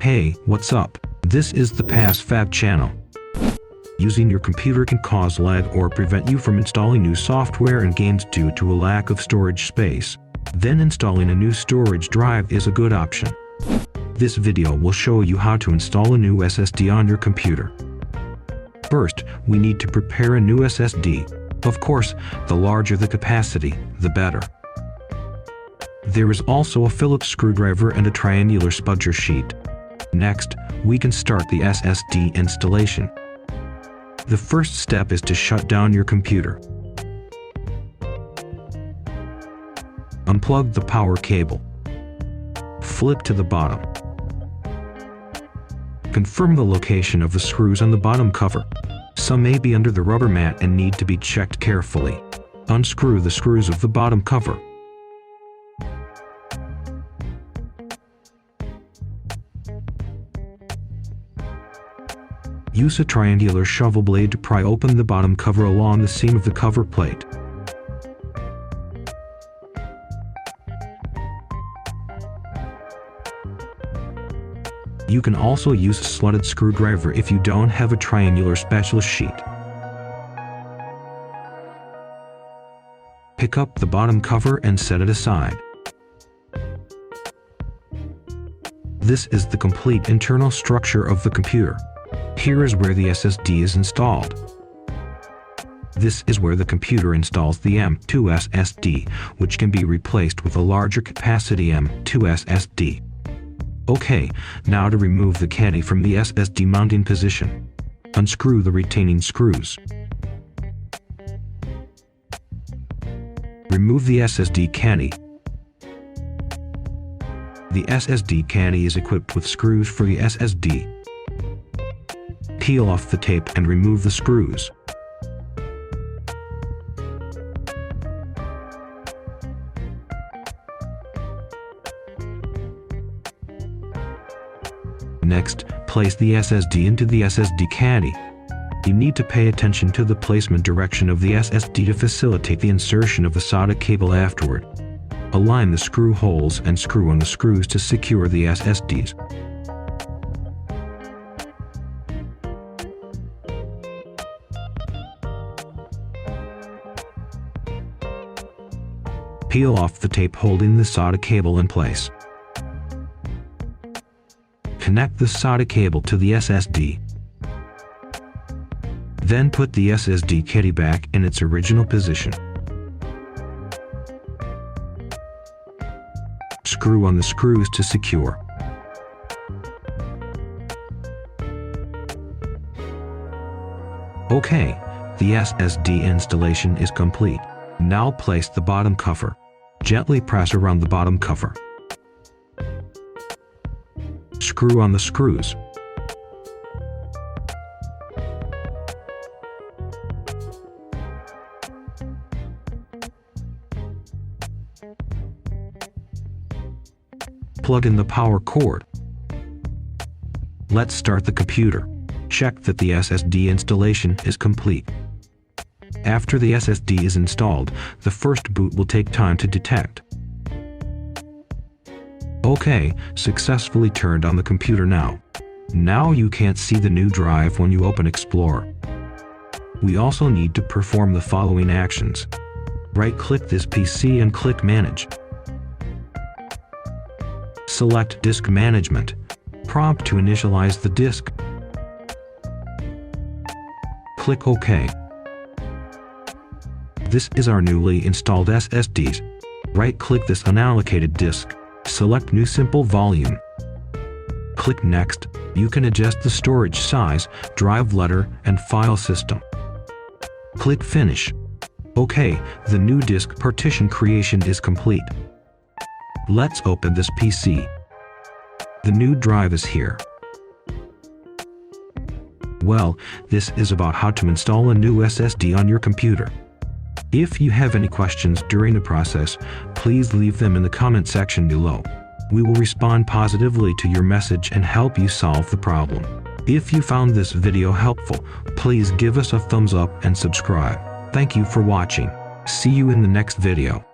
Hey, what's up? This is the PassFab channel. Using your computer can cause lag or prevent you from installing new software and games due to a lack of storage space. Then installing a new storage drive is a good option. This video will show you how to install a new SSD on your computer. First, we need to prepare a new SSD. Of course, the larger the capacity, the better. There is also a Phillips screwdriver and a triangular spudger sheet. Next, we can start the SSD installation. The first step is to shut down your computer. Unplug the power cable. Flip to the bottom. Confirm the location of the screws on the bottom cover. Some may be under the rubber mat and need to be checked carefully. Unscrew the screws of the bottom cover. Use a triangular shovel blade to pry open the bottom cover along the seam of the cover plate. You can also use a slotted screwdriver if you don't have a triangular specialist sheet. Pick up the bottom cover and set it aside. This is the complete internal structure of the computer. Here is where the SSD is installed. This is where the computer installs the M.2 SSD, which can be replaced with a larger capacity M.2 SSD. Okay, now to remove the caddy from the SSD mounting position. Unscrew the retaining screws. Remove the SSD caddy. The SSD caddy is equipped with screws for the SSD. Peel off the tape and remove the screws. Next, place the SSD into the SSD caddy. You need to pay attention to the placement direction of the SSD to facilitate the insertion of the SATA cable afterward. Align the screw holes and screw on the screws to secure the SSDs. Peel off the tape holding the SATA cable in place. Connect the SATA cable to the SSD. Then put the SSD caddy back in its original position. Screw on the screws to secure. Okay, the SSD installation is complete. Now place the bottom cover. Gently press around the bottom cover. Screw on the screws. Plug in the power cord. Let's start the computer. Check that the SSD installation is complete. After the SSD is installed, the first boot will take time to detect. Okay, successfully turned on the computer now. Now you can't see the new drive when you open Explorer. We also need to perform the following actions. Right-click this PC and click Manage. Select Disk Management. Prompt to initialize the disk. Click OK. This is our newly installed SSDs. Right-click this unallocated disk. Select New Simple Volume. Click Next. You can adjust the storage size, drive letter, and file system. Click Finish. Okay, the new disk partition creation is complete. Let's open this PC. The new drive is here. Well, this is about how to install a new SSD on your computer. If you have any questions during the process, please leave them in the comment section below. We will respond positively to your message and help you solve the problem. If you found this video helpful, please give us a thumbs up and subscribe. Thank you for watching. See you in the next video.